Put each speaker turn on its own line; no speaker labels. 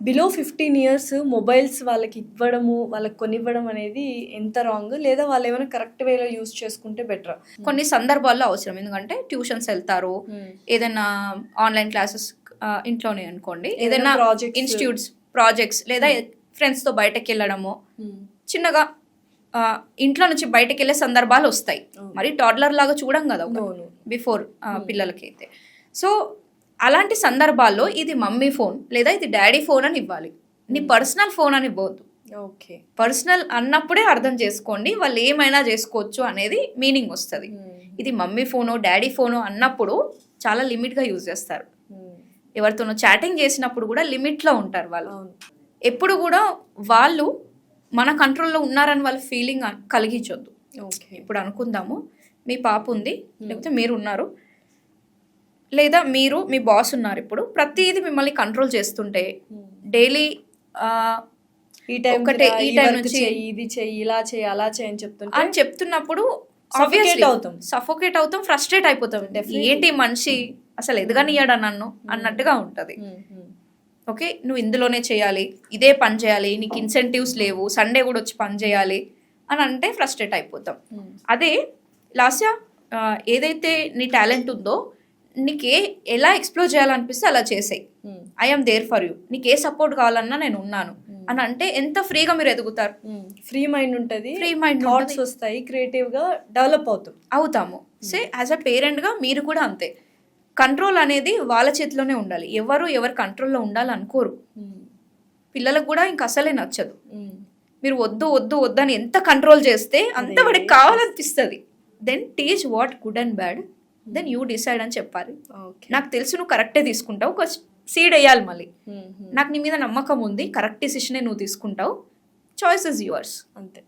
Below 15 years mobiles వాళ్ళకి ఇవ్వడము, వాళ్ళకి కొనివ్వడం అనేది ఎంత రాంగ్? లేదా వాళ్ళు ఏమైనా కరెక్ట్ వేలో యూజ్ చేసుకుంటే బెటరా?
కొన్ని సందర్భాల్లో అవసరం, ఎందుకంటే ట్యూషన్స్ వెళ్తారు, ఏదైనా ఆన్లైన్ క్లాసెస్ ఇంట్లోనే అనుకోండి, ఏదైనా ఇన్స్టిట్యూట్స్ ప్రాజెక్ట్స్, లేదా ఫ్రెండ్స్తో బయటకు వెళ్ళడము, చిన్నగా ఇంట్లో నుంచి బయటకు వెళ్ళే సందర్భాలు వస్తాయి. మరి టాడ్లర్ లాగా చూడం కదా బిఫోర్ పిల్లలకి అయితే. సో అలాంటి సందర్భాల్లో ఇది మమ్మీ ఫోన్ లేదా ఇది డాడీ ఫోన్ అని ఇవ్వాలి, నీ పర్సనల్ ఫోన్ అని ఇవ్వద్దు.
ఓకే,
పర్సనల్ అన్నప్పుడే అర్థం చేసుకోండి, వాళ్ళు ఏమైనా చేసుకోవచ్చు అనేది మీనింగ్ వస్తుంది. ఇది మమ్మీ ఫోను డాడీ ఫోను అన్నప్పుడు చాలా లిమిట్గా యూజ్ చేస్తారు. ఎవరితోనో చాటింగ్ చేసినప్పుడు కూడా లిమిట్లో ఉంటారు వాళ్ళు. ఎప్పుడు కూడా వాళ్ళు మన కంట్రోల్లో ఉన్నారని వాళ్ళ ఫీలింగ్ కలిగించొద్దు. ఇప్పుడు అనుకుందాము, మీ పాప ఉంది, లేకపోతే మీరు ఉన్నారు, లేదా మీరు మీ బాస్ ఉన్నారు. ఇప్పుడు ప్రతిదీ మిమ్మల్ని కంట్రోల్ చేస్తుంటే డైలీ
ఈ టైం నుంచి ఇది చెయ్యి, ఇలా చెయ్యి, అలా చెయ్యి అని చెప్తున్నప్పుడు
సఫోకేట్ అవుతాం, ఫ్రస్ట్రేట్ అయిపోతాం. ఏంటి మనిషి అసలు ఎదగనియ్యాడా నన్ను అన్నట్టుగా ఉంటుంది. ఓకే, నువ్వు ఇందులోనే చేయాలి, ఇదే పని చేయాలి, నీకు ఇన్సెంటివ్స్ లేవు, సండే కూడా వచ్చి పని చేయాలి అని అంటే ఫ్రస్ట్రేట్ అయిపోతాం. అదే లాస్యా ఏదైతే నీ టాలెంట్ ఉందో నీకు ఎలా ఎక్స్ప్లోర్ చేయాలనిపిస్తే అలా చేసేయి. ఐఎమ్ దేర్ ఫర్ యూ, నీకు ఏ సపోర్ట్ కావాలన్నా నేను ఉన్నాను అని అంటే ఎంత ఫ్రీగా మీరు ఎదుగుతారు.
ఫ్రీ మైండ్ ఉంటుంది,
ఫ్రీ మైండ్
థాట్స్ వస్తాయి, క్రియేటివ్గా డెవలప్
అవుతాము. సే యాజ్ అ పేరెంట్గా మీరు కూడా అంతే. కంట్రోల్ అనేది వాళ్ళ చేతిలోనే ఉండాలి, ఎవరు కంట్రోల్లో ఉండాలనుకోరు. పిల్లలకు కూడా ఇంక అసలే నచ్చదు. మీరు వద్దు వద్దు వద్దు అని ఎంత కంట్రోల్ చేస్తే అంత వాడికి కావాలనిపిస్తుంది. Then teach what good and bad, then you decide అని చెప్పాలి. నాకు తెలుసు నువ్వు కరెక్టే తీసుకుంటావు, ఒక సీడ్ వేయాలి మళ్ళీ. నాకు నీ మీద నమ్మకం ఉంది, కరెక్ట్ డిసిషనే నువ్వు తీసుకుంటావు, చాయిస్ ఇస్ యువర్స్,
అంతే.